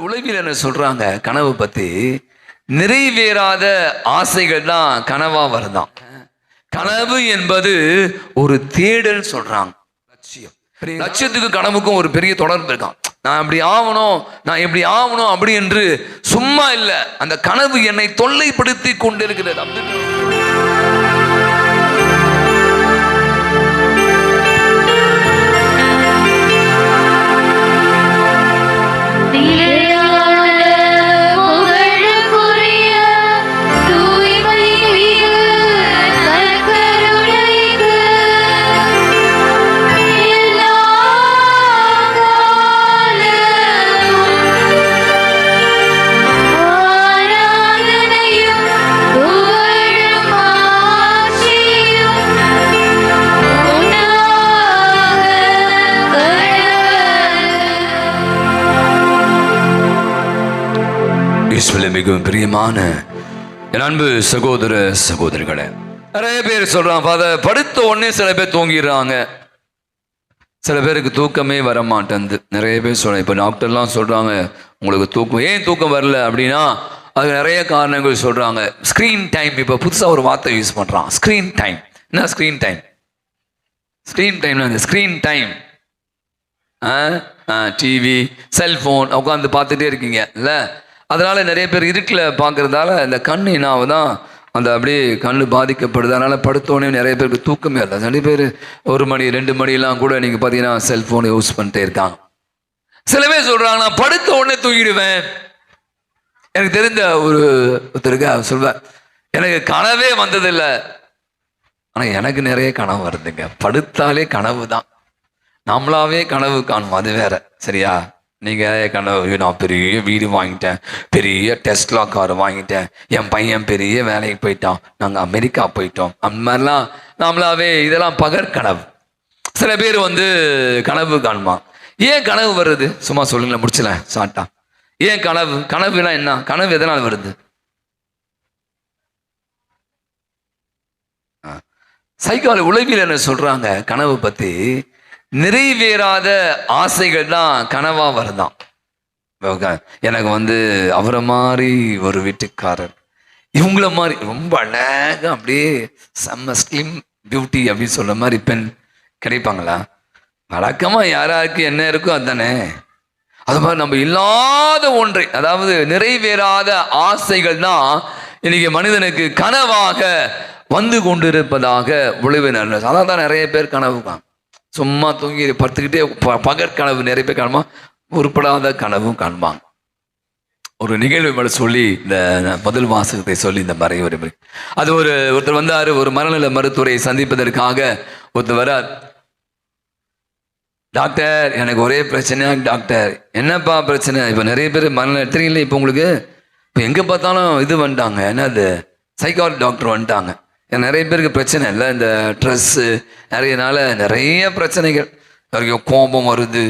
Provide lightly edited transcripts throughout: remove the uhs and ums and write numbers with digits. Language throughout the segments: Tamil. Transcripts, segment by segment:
உளவியல் என்ன சொல்றாங்க கனவு பத்தி, நிறைவேறாத ஆசைகள் தான் கனவா வருதான். கனவு என்பது ஒரு தேடல் சொல்றாங்க. லட்சியம், லட்சியத்துக்கு கனவுக்கும் ஒரு பெரிய தொடர்பு இருக்கான். நான் இப்படி ஆகணும், நான் எப்படி ஆகணும் அப்படி என்று சும்மா இல்லை, அந்த கனவு என்னை தொல்லைப்படுத்தி கொண்டிருக்கிறது. மிகவும் பிரியமான என் அன்பு சகோதர சகோதரிகளே, நிறைய பேர் சொல்றாங்க ஃபாதர், படுத்த உடனே சில பேர் தூங்கிடுறாங்க, சில பேருக்கு தூக்கமே வர மாட்டேங்குது. நிறைய பேர் சொல்றாங்க. இப்போ டாக்டர்லாம் சொல்றாங்க உங்களுக்கு தூக்கம், ஏன் தூக்கம் வரல அப்படின்னா அதுக்கு நிறைய காரணங்கள் சொல்றாங்க. ஸ்க்ரீன் டைம், இப்போ புதுசாக ஒரு வார்த்தை யூஸ் பண்றான், ஸ்க்ரீன் டைம். என்ன ஸ்க்ரீன் டைம்? ஸ்க்ரீன் டைம்ல ஸ்க்ரீன் டைம் டிவி, செல்ஃபோன் உட்காந்து பார்த்துட்டே இருக்கீங்க இல்லை? அதனால நிறைய பேர் இருட்டில் பார்க்கறதால இந்த கண் என்னாவதான், அந்த அப்படியே கண் பாதிக்கப்படுது. அதனால படுத்தோடனே நிறைய பேருக்கு தூக்கமே இல்லை. நிறைய பேர் 1 மணி 2 மணிலாம் கூட நீங்கள் பார்த்தீங்கன்னா செல்ஃபோனை யூஸ் பண்ணிட்டே இருக்காங்க. சில பேர் சொல்கிறாங்க நான் படுத்த உடனே தூங்கிடுவேன். எனக்கு தெரிந்த ஒருத்தருக்கு சொல்வேன், எனக்கு கனவே வந்ததில்லை, ஆனால் எனக்கு நிறைய கனவு வருதுங்க. படுத்தாலே கனவு தான், நம்மளாவே கனவு காணுவோம், அது வேற. சரியா? நீங்கள் கனவு, நான் பெரிய வீடு வாங்கிட்டேன், பெரிய டெஸ்லா கார் வாங்கிட்டேன், என் பையன் பெரிய வேலைக்கு போயிட்டான், நாங்கள் அமெரிக்கா போயிட்டோம், அந்த மாதிரிலாம் நம்மளாவே இதெல்லாம் பகற்கனவு. சில பேர் கனவு காணுமா. ஏன் கனவு வருது? சும்மா சொல்லுங்களேன், முடிச்சல சாட்டா. ஏன் கனவு? கனவுனா என்ன? கனவு எதனால் வருது? சைக்காலஜி உளவியல் என்ன சொல்றாங்க கனவு பத்தி, நிறைவேறாத ஆசைகள் தான் கனவா வருதான். எனக்கு அவரை மாதிரி ஒரு வீட்டுக்காரர், இவங்கள மாதிரி ரொம்ப அழகா அப்படியே செம்ம ஸ்லிம் பியூட்டி அப்படின்னு சொல்ற மாதிரி பெண் கிடைப்பாங்களா? வழக்கமா யாராருக்கு என்ன இருக்கோ அதுதானே. அது மாதிரி நம்ம இல்லாத ஒன்றை, அதாவது நிறைவேறாத ஆசைகள் தான் இன்னைக்கு மனிதனுக்கு கனவாக வந்து கொண்டிருப்பதாக உளவியல். அதான் தான் நிறைய பேர் கனவு சும்மா தூங்கி படுத்துக்கிட்டே பகற்கனவு நிறைய பேர் காணுமா, உருப்படாத கனவும் காண்பாங்க. ஒரு நிகழ்வு சொல்லி இந்த முதல் வாசகத்தை சொல்லி இந்த மறைவுரை, அது ஒருத்தர் வந்தார், ஒரு மனநல மருத்துவரை சந்திப்பதற்காக ஒருத்தர் வரார். டாக்டர், எனக்கு ஒரே பிரச்சனையா டாக்டர். என்னப்பா பிரச்சனை? இப்போ நிறைய பேர் மனநல தெரியல, இப்போ உங்களுக்கு இப்போ எங்கே பார்த்தாலும் இது வந்துட்டாங்க, என்னது சைக்காலஜி டாக்டர் வந்துட்டாங்க. நிறைய பேருக்கு பிரச்சனை இல்லை, இந்த ட்ரெஸ்ஸு நிறையனால நிறைய பிரச்சனைகள். நிறைய கோபம் வருது,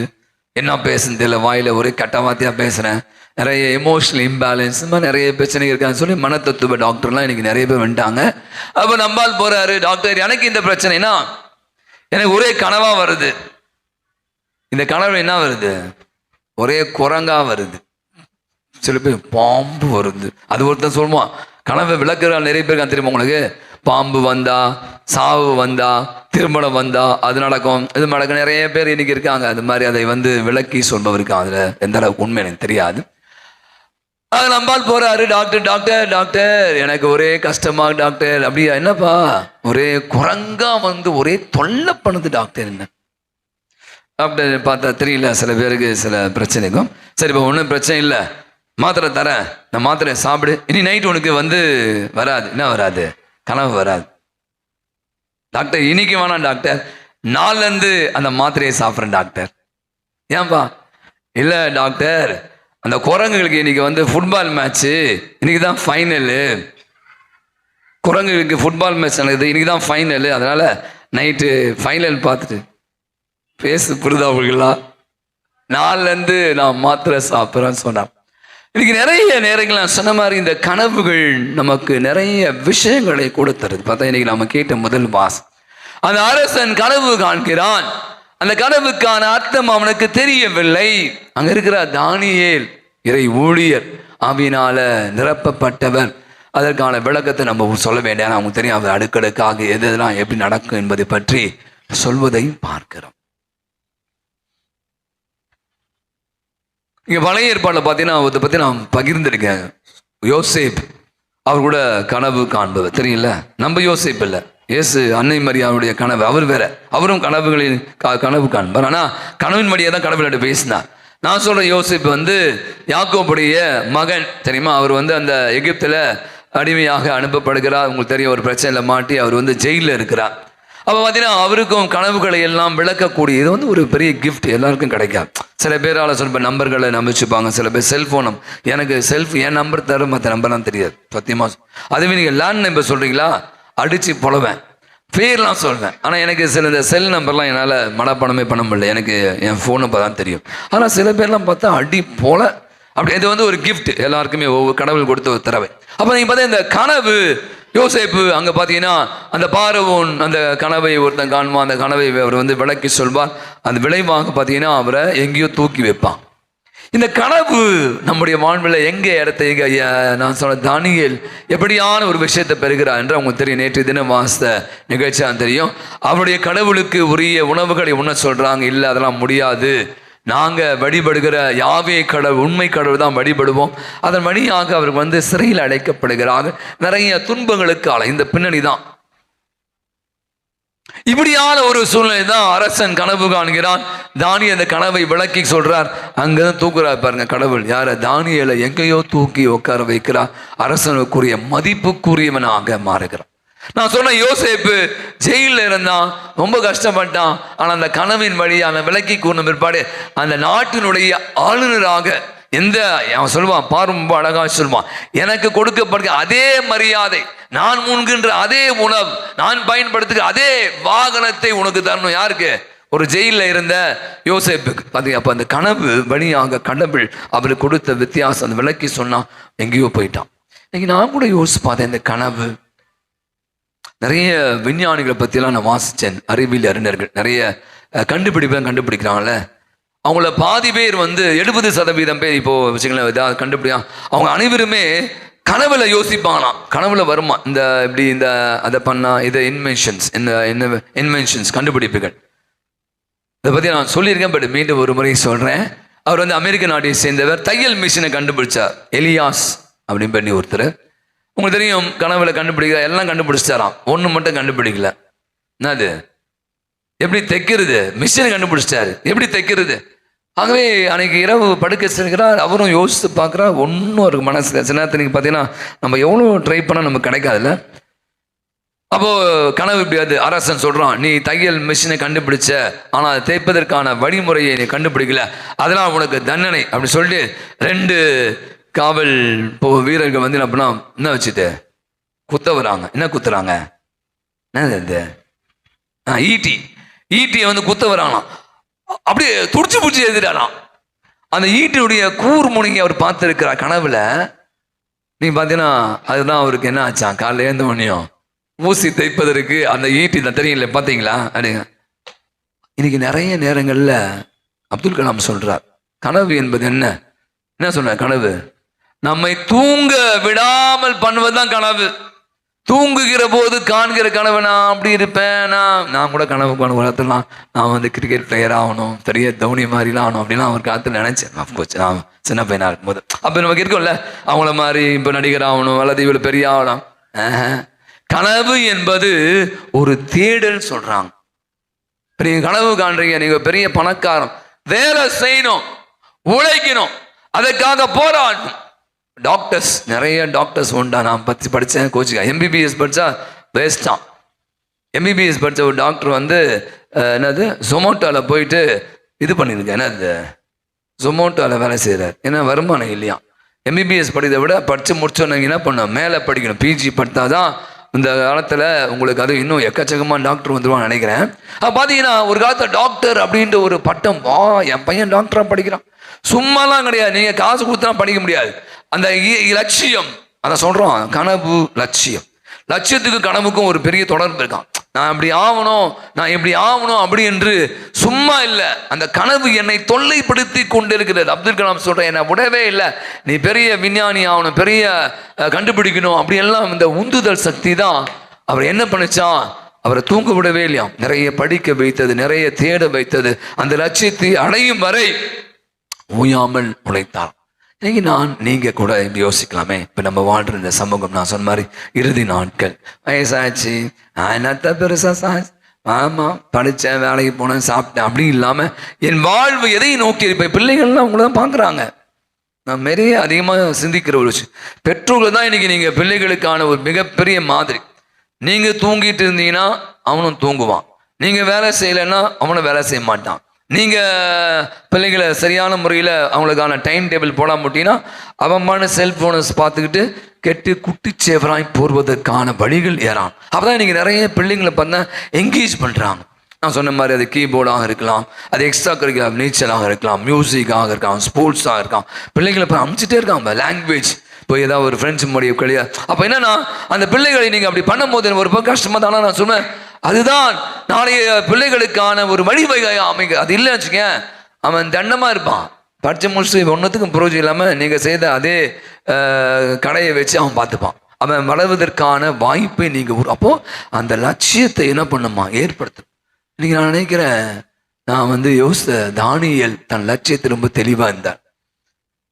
என்ன பேசுன்னு தெரியல, வாயில் ஒரே கட்டவாத்தியாக பேசுகிறேன், நிறைய எமோஷனல் இம்பேலன்ஸ், இந்த மாதிரி நிறைய பிரச்சனைகள் இருக்கான்னு சொல்லி மனத்தத்துவ டாக்டர்லாம் இன்றைக்கி நிறைய பேர் வந்துட்டாங்க. அப்போ நம்பால் போகிறாரு, டாக்டர் எனக்கு இந்த பிரச்சனைனா எனக்கு ஒரே கனவாக வருது. இந்த கனவு என்ன வருது? ஒரே குரங்கா வருது, சில பேர் பாம்பு வருது. அது ஒருத்தர் சொல்லுவான், கனவை விளக்குறால் நிறைய பேருக்கு தெரியுமா உங்களுக்கு? பாம்பு வந்தா, சாவு வந்தா, திருமணம் வந்தா அது நடக்கும், இது நடக்கும். நிறைய பேர் இன்னைக்கு இருக்காங்க அது மாதிரி, அதை விளக்கி சொல்பவர் இருக்காங்க. அதில் எந்த அளவுக்கு உண்மை எனக்கு தெரியாது. அது நம்பால் போறாரு, டாக்டர் டாக்டர் டாக்டர் எனக்கு ஒரே கஷ்டமா டாக்டர். அப்படியா? என்னப்பா? ஒரே குரங்கா ஒரே தொல்லை பண்ணுது டாக்டர். என்ன டாக்டர்? பார்த்தா தெரியல, சில பேருக்கு சில பிரச்சனைக்கும். சரி, இப்போ ஒன்றும் பிரச்சனை இல்லை, மாத்திரை தரேன், இந்த மாத்திரையை சாப்பிடு, இனி நைட் உனக்கு வராது. என்ன வராது? கனவு வராது. டாக்டர் இன்னைக்கு வேணாம் டாக்டர், நாளிலேருந்து அந்த மாத்திரையை சாப்பிட்றேன் டாக்டர். ஏன்பா? இல்லை டாக்டர், அந்த குரங்குகளுக்கு இன்னைக்கு ஃபுட்பால் மேட்ச்சு, இன்னைக்கு தான் ஃபைனலு, குரங்குகளுக்கு ஃபுட்பால் மேட்ச் நடக்குது, இன்னைக்கு தான் ஃபைனலு, அதனால நைட்டு ஃபைனல் பார்த்துட்டு புரிதா அவங்களா? நாளிலேருந்து நான் மாத்திரை சாப்பிட்றேன்னு சொன்னான். இன்னைக்கு நிறைய நேரங்கள் நான் சொன்ன மாதிரி இந்த கனவுகள் நமக்கு நிறைய விஷயங்களை கொடுத்துருது. பார்த்தா இன்னைக்கு நம்ம கேட்ட முதல் வாசம், அந்த அரசன் கனவு காண்கிறான், அந்த கனவுக்கான அர்த்தம் அவனுக்கு தெரியவில்லை. அங்க இருக்கிற தானியேல் இறை ஊழியர், ஆவியினால நிரப்பப்பட்டவர். அதற்கான விளக்கத்தை நம்ம சொல்ல வேண்டிய அவங்களுக்கு தெரியும். அவர் அடுக்கடுக்காக எதெல்லாம் எப்படி நடக்கும் என்பதை பற்றி சொல்வதையும் பார்க்கிறோம். இங்க பழைய ஏற்பாட்டில் பார்த்தீங்கன்னா அதை பற்றி நான் பகிர்ந்திருக்கேன். யோசேப் அவர் கூட கனவு காண்பவர் தெரியல. நம்ம யோசேப் இல்லை, இயேசு அன்னை மரியாவுடைய கனவு. அவர் வேற, அவரும் கனவுகளில் கனவு காண்பார். ஆனால் கனவின் மடியை தான் கடவுள்கிட்ட பேசினார். நான் சொல்ற யோசேப் யாக்கோபுடைய மகன் தெரியுமா. அவர் அந்த எகிப்தில் அடிமையாக அனுப்பப்படுகிறார். உங்களுக்கு தெரியும், ஒரு பிரச்சனையில் மாட்டி அவர் ஜெயிலில் இருக்கிறார். அப்போ பார்த்தீங்கன்னா அவருக்கும் கனவுகளை எல்லாம் விளக்கக்கூடிய இது ஒரு பெரிய கிஃப்ட் எல்லாருக்கும் கிடைக்காது. சில பேரால் சொல்ல நம்பர்களை நம்பிச்சுப்பாங்க, சில பேர் செல்ஃபோன். எனக்கு என் நம்பர் தர மற்ற நம்பர்லாம் தெரியாது சத்தியமாக. அதுவே நீங்கள் லேண்ட் நம்பர் சொல்கிறீங்களா, அடித்து புலவேன், பேர்லாம் சொல்வேன். ஆனால் எனக்கு இந்த செல் நம்பர்லாம் என்னால் மனப்பாடமே பண்ண முடியல. எனக்கு என் ஃபோன் நம்பர் தான் தெரியும். ஆனால் சில பேர்லாம் பார்த்தா அடி போல அப்படி. இது ஒரு கிஃப்ட், எல்லாருக்குமே ஒவ்வொரு கடவுள் கொடுத்த ஒரு திறவை. அப்போ நீங்கள் பார்த்தா இந்த கனவு யோசேப்பு அங்கே பார்த்தீங்கன்னா அந்த பார்வோன் அந்த கனவை ஒருத்தன் காணுவான். அந்த கனவை அவர் விளக்கி சொல்வார். அந்த விளைவாக பார்த்தீங்கன்னா அவரை எங்கேயோ தூக்கி வைப்பான். இந்த கனவு நம்முடைய வாழ்வில் எங்கே இடத்த நான் சொன்ன தானியேல் எப்படியான ஒரு விஷயத்தை பெறுகிறார் என்று அவங்களுக்கு தெரியும். நேற்று தினம் வாசித்த நிகழ்ச்சியாக தெரியும். அவருடைய கடவுளுக்கு உரிய உணவுகளை உண்ண சொல்கிறாங்க. இல்லை, அதெல்லாம் முடியாது, நாங்கள் வழிபடுகிற யாவே கடவுள், உண்மை கடவுள் தான் வழிபடுவோம். அதன் வழியாக அவர் சிறையில் அடைக்கப்படுகிறார். நிறைய துன்பங்களுக்கு இந்த பின்னணி தான். இப்படியான ஒரு சூழ்நிலை தான் அரசன் கனவு காண்கிறான். தானியேல் அந்த கனவை விளக்கி சொல்றார். அங்கதான் தூக்குறார் பாருங்க கடவுள். யார? தானியேலை எங்கேயோ தூக்கி உட்கார வைக்கிறார். அரசனுக்குரிய மதிப்புக்குரியவனாக மாறுகிறான். நான் சொன்ன யோசேப்பு ஜெயிலில் இருந்தான், ரொம்ப கஷ்டப்பட்டான். ஆனால் அந்த கனவின் வழியாக அந்த விளக்கி கூறின பிற்பாடு அந்த நாட்டினுடைய ஆளுநராக அவன் சொல்லுவான், ரொம்ப அழகாக சொல்லுவான், எனக்கு கொடுக்கப்படுகிற அதே மரியாதை, நான் உண்கின்ற அதே உணவு, நான் பயன்படுத்துகிற அதே வாகனத்தை உனக்கு தரணும். யாருக்கு? ஒரு ஜெயிலில் இருந்த யோசேப்புக்கு. பார்த்தீங்க, அப்போ அந்த கனவு வழியாக கடவுள் அவருக்கு கொடுத்த வித்தியாசம் அந்த விளக்கி சொன்னான். எங்கேயோ போயிட்டான். இன்னைக்கு நான் கூட யோசிச்சு பார்த்தேன், இந்த கனவு நிறைய விஞ்ஞானிகளை பற்றியெல்லாம் நான் வாசித்தேன். அறிவியல் அறிஞர்கள் நிறைய கண்டுபிடிக்கிறாங்கல்ல. அவங்கள பாதி பேர் 70% பேர் இப்போ வச்சுக்கலாம் இதாக கண்டுபிடியா. அவங்க அனைவருமே கனவுல யோசிப்பாங்களாம். கனவுல வருமா இந்த இப்படி இந்த அதை பண்ணா இதை இன்வென்ஷன்ஸ் கண்டுபிடிப்புகள். இதை பற்றி நான் சொல்லியிருக்கேன், பட் மீண்டும் ஒரு முறை சொல்கிறேன். அவர் அமெரிக்க நாட்டை சேர்ந்தவர். தையல் மிஷினை கண்டுபிடிச்சார். எலியாஸ் அப்படின்னு பண்ணி ஒருத்தர். உங்களுக்கு தெரியும், கனவுல கண்டுபிடிக்கிற எல்லாம் கண்டுபிடிச்சாராம், ஒன்று மட்டும் கண்டுபிடிக்கல. என்னது? எப்படி தைக்கிறது? மிஷினை கண்டுபிடிச்சிட்டாரு, எப்படி தைக்கிறது. ஆகவே அன்னைக்கு இரவு படுக்க செல்கிறார். அவரும் யோசித்து பார்க்குறார், ஒன்றும் இருக்கு மனசில். சில நேரத்தில் நீங்கள் பார்த்தீங்கன்னா நம்ம எவ்வளோ ட்ரை பண்ணால் நமக்கு கிடைக்காதுல்ல. அப்போது கனவு இப்படி அரசன் சொல்கிறான், நீ தையல் மிஷினை கண்டுபிடிச்ச, ஆனால் அதை தைப்பதற்கான வழிமுறையை நீ கண்டுபிடிக்கல, அதெல்லாம் உனக்கு தண்டனை அப்படி சொல்லிட்டு 2 காவல் வீரர்கள் அப்படின்னா என்ன வச்சுட்டு குத்த வராங்க. என்ன குத்துறாங்க? என்னது? ஈட்டியை குத்த வராங்களாம். அப்படியே துடிச்சு பிடிச்சி எழுதிட்டாராம். அந்த ஈட்டியுடைய கூர்முனையை அவர் பார்த்துருக்கிறார் கனவுல. நீங்க பார்த்தீங்கன்னா அதுதான் அவருக்கு என்ன ஆச்சான், காலையில் எழுந்த உடனேயும் ஊசி தைப்பதற்கு அந்த ஈட்டி தான் தெரியல. பார்த்தீங்களா? அப்படிங்க இன்னைக்கு நிறைய நேரங்களில் அப்துல் கலாம் சொல்றார், கனவு என்பது என்ன சொன்னார்? கனவு நம்மை தூங்க விடாமல் பண்ணுவதுதான் கனவு. தூங்குகிற போது காண்கிற கனவு, நான் அப்படி இருப்பேன், நான் கூட கனவு காலத்துலாம் நான் கிரிக்கெட் பிளேயர் ஆகணும், பெரிய தோனி மாதிரிலாம் ஆகணும் அப்படிலாம் அவர் காலத்தில் நினைச்சேன். அஃப்கோர்ஸ் நான் சின்ன பையனாக இருக்கும்போது அப்போ நமக்கு இருக்கும்ல, அவங்கள மாதிரி இப்போ நடிகர் ஆகணும் அல்லது இவ்வளோ பெரிய ஆகணும். கனவு என்பது ஒரு தேடல் சொல்றாங்க. நீங்க கனவு காண்றீங்க, நீங்க பெரிய பணக்காரன், வேலை செய்யணும், உழைக்கணும், அதற்காக போராடணும். டாக்டர்ஸ், நிறைய டாக்டர்ஸ் உண்டா. நான் படித்தேன் கோச்சிக்கா. எம்பிபிஎஸ் படித்தா வேஸ்டான். எம்பிபிஎஸ் படித்த ஒரு டாக்டர் என்னது ஜொமோட்டோவில் போயிட்டு இது பண்ணியிருக்கேன். என்னது ஜொமோட்டோவில் வேலை செய்கிறார். ஏன்னா வருமானம் இல்லையா. எம்பிபிஎஸ் படித்ததை விட படித்து முடிச்சோன்னு என்ன பண்ணணும், மேலே படிக்கணும், பிஜி படித்தா தான் இந்த காலத்தில் உங்களுக்கு அது இன்னும் எக்கச்சக்கமாக டாக்டர் வந்துடுவான்னு நினைக்கிறேன். பார்த்தீங்கன்னா ஒரு காலத்தில் டாக்டர் அப்படின்ற ஒரு பட்டம், என் பையன் டாக்டராக படிக்கிறான், சும்மாலாம் கிடையாது. நீங்கள் காசு கொடுத்தா படிக்க முடியாது. அந்த லட்சியம், அதை சொல்கிறோம், கனவு லட்சியம். லட்சியத்துக்கு கனவுக்கும் ஒரு பெரிய தொடர்பு இருக்கான். நான் இப்படி ஆகணும், நான் இப்படி ஆகணும் அப்படி என்று சும்மா இல்லை. அந்த கனவு என்னை தொல்லைப்படுத்தி கொண்டிருக்கிறது. அப்துல் கலாம் சொல்கிறேன், என்னை விடவே இல்லை. நீ பெரிய விஞ்ஞானி ஆகணும், பெரிய கண்டுபிடிக்கணும் அப்படியெல்லாம் இந்த உந்துதல் சக்தி தான் அவர் என்ன பண்ணிச்சான், அவரை தூங்க விடவே இல்லையாம். நிறைய படிக்க வைத்தது, நிறைய தேட வைத்தது. அந்த லட்சியத்தை அடையும் வரை ஓயாமல் உழைத்தார். இன்னைக்கு நீங்க கூட இப்படி யோசிக்கலாமே, இப்ப நம்ம வாழ்ற இந்த சமூகம், நான் சொன்ன மாதிரி இறுதி நாட்கள், வயசாச்சு, என்னத்த பெருசா ஆமா படித்தேன், வேலைக்கு போனேன், சாப்பிட்டேன் அப்படி இல்லாம என் வாழ்வு எதை நோக்கி இப்ப பிள்ளைகள்லாம் அவங்கள தான் பாக்குறாங்க. நான் நிறைய அதிகமாக சிந்திக்கிற ஒரு விஷயம், பெற்றோர்கள் தான் இன்னைக்கு நீங்க பிள்ளைகளுக்கான ஒரு மிகப்பெரிய மாதிரி. நீங்க தூங்கிட்டு இருந்தீங்கன்னா அவனும் தூங்குவான், நீங்க வேலை செய்யலைன்னா அவனும் வேலை செய்ய மாட்டான். நீங்க பிள்ளைகளை சரியான முறையில் அவங்களுக்கான டைம் டேபிள் போட மாட்டீங்கன்னா அவன் செல்போனை பார்த்துக்கிட்டு கெட்டு குட்டிச்சேவராய் போடுவதற்கான வழிகள் ஏறான். அப்பதான் நீங்க நிறைய பிள்ளைங்களை பார்த்தா என்கேஜ் பண்றாங்க. நான் சொன்ன மாதிரி அது கீபோர்டாக இருக்கலாம், அது எக்ஸ்ட்ரா கரிக்குலர் நீச்சலாக இருக்கலாம், மியூசிக்காக இருக்கலாம், ஸ்போர்ட்ஸாக இருக்கலாம். பிள்ளைங்களை இப்போ அமுச்சிட்டே இருக்காங்க. லாங்குவேஜ் இப்போ ஏதாவது ஒரு ஃப்ரெண்ட்ஸ் மொழியை கிடையாது. அப்போ என்னன்னா அந்த பிள்ளைகளை நீங்கள் அப்படி பண்ணும்போது ஒரு பக்கம் கஷ்டமாக தானே நான் சொன்னேன். அதுதான் நாளைய பிள்ளைகளுக்கான ஒரு வழிவகை அமைக்க. அது இல்லைன்னு வச்சுக்கேன், அவன் தண்டமாக இருப்பான். படித்து முடிச்சுட்டு ஒன்றுத்துக்கும் புரோஜனம் இல்லாமல் நீங்கள் செய்த அதே கடையை வச்சு அவன் பார்த்துப்பான். அவன் வளர்வதற்கான வாய்ப்பை நீங்கள் அப்போது அந்த லட்சியத்தை என்ன பண்ணுமா ஏற்படுத்து. இன்னைக்கு நான் நினைக்கிறேன், நான் யோசித்த தானியேல் தன் லட்சியத்தை ரொம்ப தெளிவாக இருந்தார்.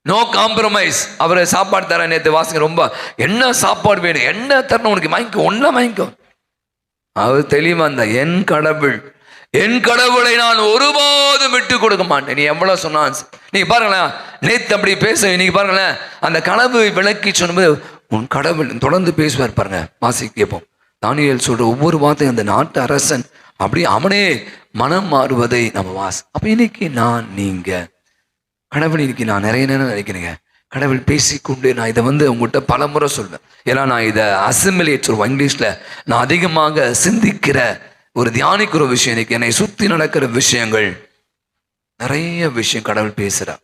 No compromise. அவரை சாப்பாடு தர நேற்று வாசிங்க, ரொம்ப என்ன சாப்பாடு வேணும், என்ன தரணும் உனக்கு வாங்கிக்கோ, ஒன்றா வாங்கிக்கோ. அவர் தெளிவா இருந்தார், என் கடவுளை நான் ஒருபோதும் விட்டு கொடுக்க மாட்டேன். நீ எவ்வளவு சொன்னான், நீங்க பாருங்களேன், நேற்று அப்படி பேச, இன்னைக்கு பாருங்களேன், அந்த கனவு விளக்கி சொன்னது உன் கடவுள் தொடர்ந்து பேசுவார் பாருங்க. வாசி கேட்போம். தானியேல் சொல்ற ஒவ்வொரு வார்த்தையும் அந்த நாட்டு அரசன் அப்படி அவனே மனம் மாறுவதை நம்ம அப்ப இன்னைக்கு நீங்க கடவுள் இன்னைக்கு நான் நிறைய நேரம் நினைக்கிறேங்க, கடவுள் பேசிக்கொண்டு நான் இதை உங்கள்கிட்ட பல முறை சொல்வேன். ஏன்னா நான் இதை அசிமிலேட் சொல்லுவேன் இங்கிலீஷ்ல. நான் அதிகமாக சிந்திக்கிற ஒரு தியானிக்கிற விஷயம், இன்னைக்கு என்னை சுத்தி நடக்கிற விஷயங்கள், நிறைய விஷயம் கடவுள் பேசுறா.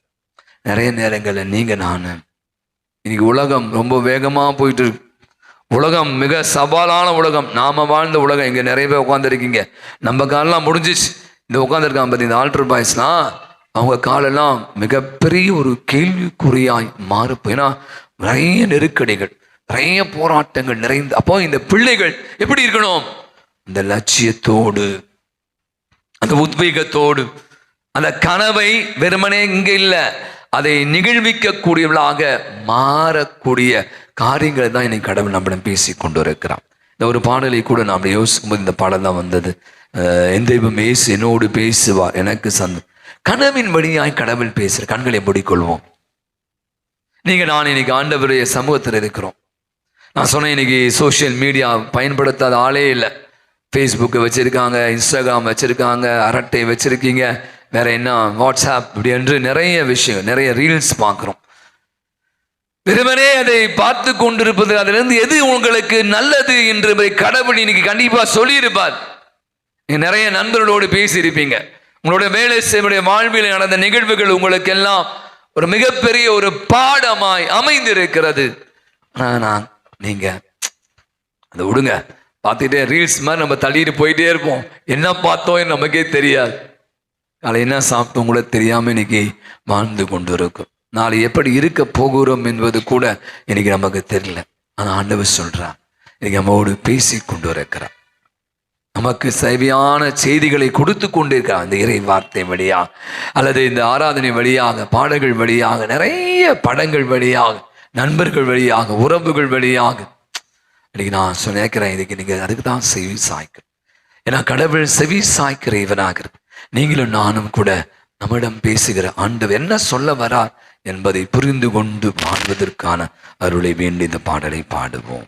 நிறைய நேரங்கள்ல நீங்க இன்னைக்கு உலகம் ரொம்ப வேகமா போயிட்டு இருக்கு. உலகம் மிக சவாலான உலகம், நாம வாழ்ந்த உலகம். இங்க நிறைய பேர் உட்காந்துருக்கீங்க, நம்ம காலெல்லாம் முடிஞ்சிச்சு. இந்த உட்காந்துருக்காங்க பத்தி இந்த ஆல்டர் பாய்ஸ்லாம், அவங்க காலெல்லாம் மிகப்பெரிய ஒரு கேள்விக்குறியாய் மாறுப்போம். ஏன்னா நிறைய நெருக்கடிகள், நிறைய போராட்டங்கள் நிறைந்த. அப்போ இந்த பிள்ளைகள் எப்படி இருக்கணும், அந்த லட்சியத்தோடு, அந்த உத்வேகத்தோடு, அந்த கனவை வெறுமனே இங்க இல்லை, அதை நிகழ்விக்க கூடியவளாக மாறக்கூடிய காரியங்களை தான் இன்னைக்கு கடவுள் நம்மிடம் பேசி கொண்டு இருக்கிறான். இந்த ஒரு பாடலை கூட நாம் யோசிக்கும் போது இந்த பாடல் தான் வந்தது. என் தெய்வம் இயேசு என்னோடு பேசுவார், எனக்கு கனவின் வழியாய் கடவுள் பேசுற. கண்களை மூடிக்கொள்வோம். நீங்க இன்னைக்கு ஆண்டவருடைய சமூகத்தில் இருக்கிறோம். நான் சொன்னேன், இன்னைக்கு சோசியல் மீடியா பயன்படுத்தாத ஆளே இல்லை. ஃபேஸ்புக்கை வச்சிருக்காங்க, இன்ஸ்டாகிராம் வச்சிருக்காங்க, அரட்டை வச்சிருக்கீங்க, வேற என்ன வாட்ஸ்அப் இப்படி என்று நிறைய விஷயம், நிறைய ரீல்ஸ் பார்க்குறோம். வெறுமனே அதை பார்த்து கொண்டிருப்பது, அதிலிருந்து எது உங்களுக்கு நல்லது என்று கடவுள் இன்னைக்கு கண்டிப்பா சொல்லியிருப்பார். நிறைய நண்பர்களோடு பேசியிருப்பீங்க, உங்களுடைய வேலை செய்ய வாழ்வில் நடந்த நிகழ்வுகள் உங்களுக்கு எல்லாம் ஒரு மிகப்பெரிய ஒரு பாடமாய் அமைந்திருக்கிறது. நீங்க அதை விடுங்க, பார்த்துட்டே ரீல்ஸ் மாதிரி நம்ம தள்ளிட்டு போயிட்டே இருப்போம். என்ன பார்த்தோம் நமக்கே தெரியாது, நாளை என்ன சாப்பிட்டோம் கூட தெரியாம இன்னைக்கு வாழ்ந்து கொண்டு இருக்கும். நாளை எப்படி இருக்க போகிறோம் என்பது கூட இன்னைக்கு நமக்கு தெரியல. ஆனா ஆண்டவர் சொல்றான், இன்னைக்கு நம்மோடு பேசி கொண்டு இருக்கிறார், நமக்கு சேவையான செய்திகளை கொடுத்து கொண்டிருக்கிறார். அந்த இறை வார்த்தை வழியாக, அல்லது இந்த ஆராதனை வழியாக, பாடல்கள் வழியாக, நிறைய படங்கள் வழியாக, நண்பர்கள் வழியாக, உறவுகள் வழியாக. இன்னைக்கு நான் நினைக்கிறேன், இதுக்கு நீங்க அதுக்கு தான் செவி சாய்க்கணும். ஏன்னா கடவுள் செவி சாய்க்கிற இவனாக இருக்கு. நீங்களும் நானும் கூட நம்மிடம் பேசுகிற ஆண்டவர் என்ன சொல்ல வரார் என்பதை புரிந்து கொண்டு வாழ்வதற்கான அருளை வேண்டி இந்த பாடலை பாடுவோம்.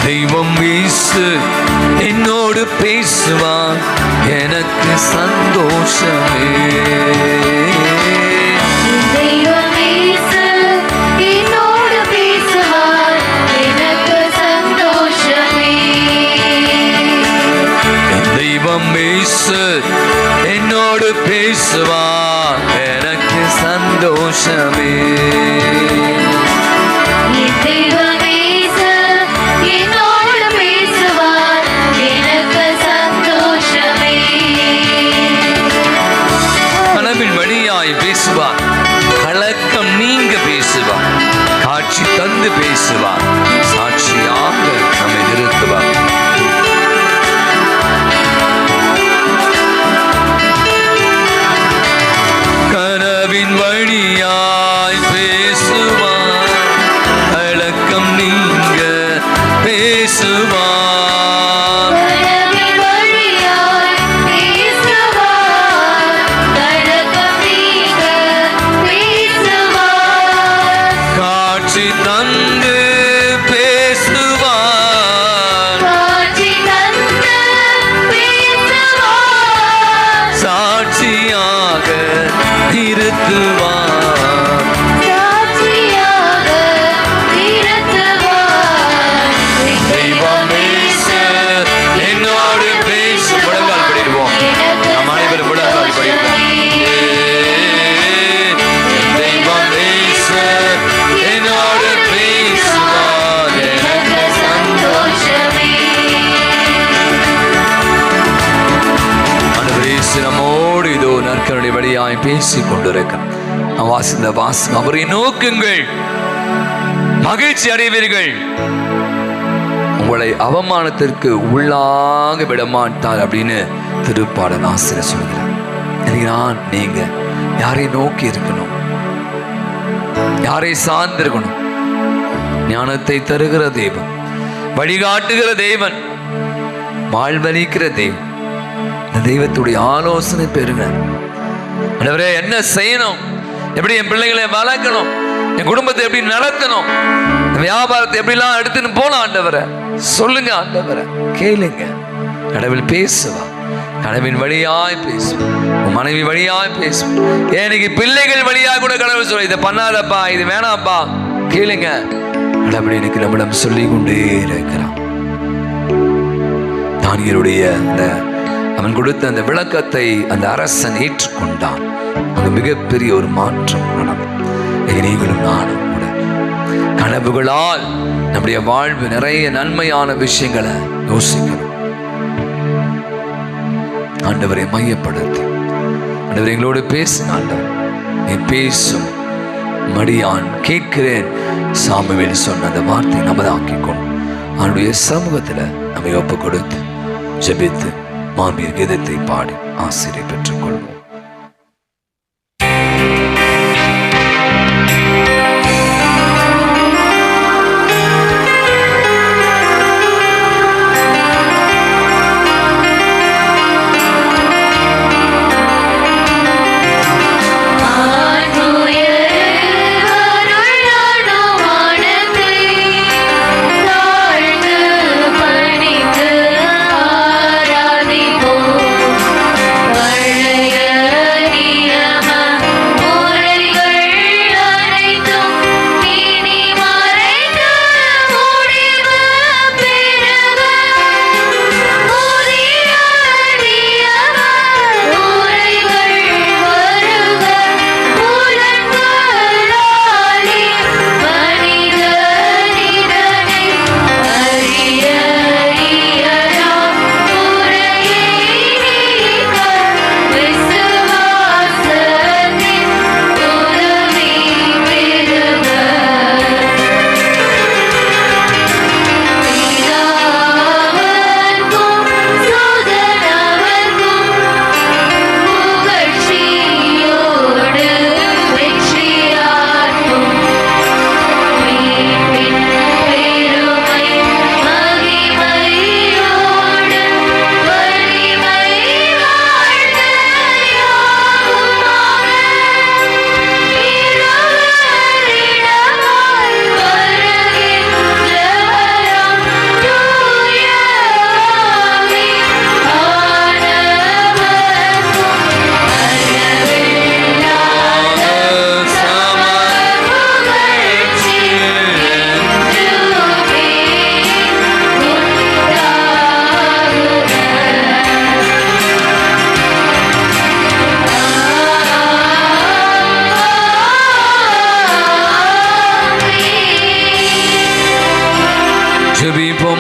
தெய்வம் இயேசு என்னோடு பேசுவார், எனக்கு சந்தோஷமே. என்னோடு பேசுவார், சந்தோஷமே. கனவின் வழியாய் பேசுவார், கலக்கம் நீங்க பேசுவார், காட்சி தந்து பேசுவார், சாட்சியாக நம்மை நிறுத்துவார். கனவின் வழியாய் பேசுவார், கலக்கம் நீங்க பேசுவார். தந்து பேசுவார், சாட்சியாக நிறுத்துவார். தெய்வமே என்னோடு பேசு. முழங்கால் படிடுவோம், நம் அனைவரும் முழங்கால் படிடுவோம். நம்மோடு இதோ நற்கருடைய வழியாய் பேசிக் கொண்டிருக்க வாசம் அவரை நோக்குங்கள், மகிழ்ச்சி அடைவீர்கள், உங்களை அவமானத்திற்கு உள்ளாக விடமாட்டார் அப்படின்னு திருப்பாடல் ஆசிரியர் சொல்கிறார். நான் நீங்க யாரை நோக்கி இருக்கணும், யாரை சார்ந்திருக்கணும்? ஞானத்தை தருகிற தேவன், வழிகாட்டுகிற தேவன், வாழ்வளிக்கிற தேவன். இந்த தெய்வத்துடைய ஆலோசனை பெறுங்க. ஆண்டவரே, என்ன செய்யணும், எப்படி என் பிள்ளைகளை வளர்க்கணும், என் குடும்பத்தை எப்படி நடத்தணும், வியாபாரத்தை எப்படிலாம் எடுத்துன்னு போலாம், ஆண்டவரை சொல்லுங்க, ஆண்டவரை கேளுங்க. கடவுள் பேசுவா, கடவுளின் வழியாய் பேசுவோம், உன் மனைவி வழியாய் பேசுவோம், எனக்கு பிள்ளைகள் வழியாக கூட கடவுள் சொல்ல, இதை பண்ணாதப்பா, இது வேணாப்பா, கேளுங்க. கடவுள் எனக்கு நம்மிடம் சொல்லி கொண்டே இருக்கிறான். தானியேலுடைய அவன் கொடுத்த அந்த விளக்கத்தை அந்த அரசன் ஏற்றுக்கொண்டான். அங்கு மிகப்பெரிய ஒரு மாற்றம் நடந்தது. நீங்களும் நானும் கூட கனவுகளால் நம்முடைய வாழ்வு நிறைய நன்மையான விஷயங்களை யோசிக்கணும். ஆண்டவரை மையப்படுத்தி, ஆண்டவர் எங்களோடு பேசின, ஆண்டவர் நீ பேசும் மடியான் கேட்கிறேன் சாமுவேல் சொன்ன அந்த வார்த்தை நமதாக்கிக் கொண்டு அவனுடைய சமூகத்தில் நம்மை ஒப்பு கொடுத்து ஜெபித்து மாமீர் கீதத்தை பாடி ஆசிரியை பெற்றுக் கொள்வோம். பழைய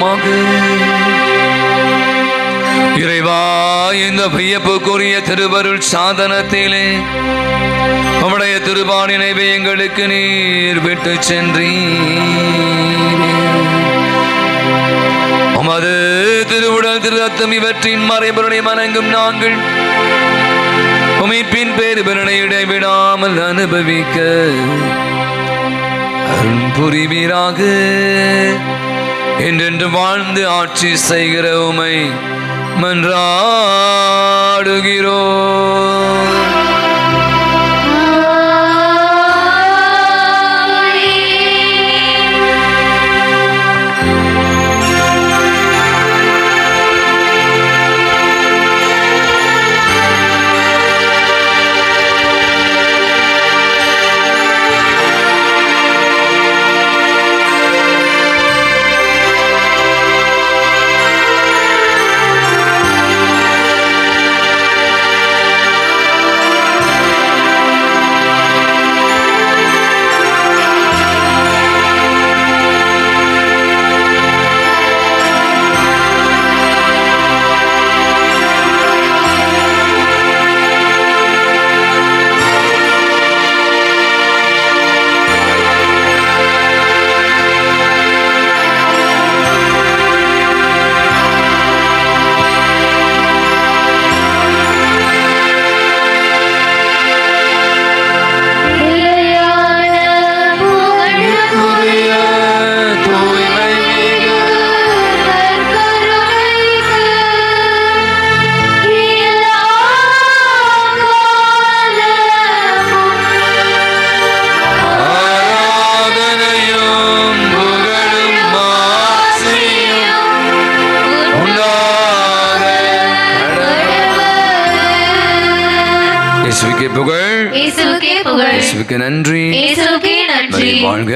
ஜெபிப்போமாக. இறைவா, இந்த வியப்புக்குரிய திருவருள் சாதனத்திலே உம்முடைய திருபாணி நினைவை எங்களுக்கு நீர் விட்டு சென்றீர். உமது திருவுடல் திரு ரத்தம் இவற்றின் மறைபொருளை வணங்கும் நாங்கள் உமைப்பின் பேருபலனை இடைவிடாமல் அனுபவிக்க அருள் புரிவீராக. என்றென்று வாழ்ந்து ஆட்சி செய்கிற உமை மன்றாடுகிறோம். இயேசுவுக்கே புகழ், இயேசுவுக்கே நன்றி, இயேசுவுக்கே நன்றி. வாழ்க.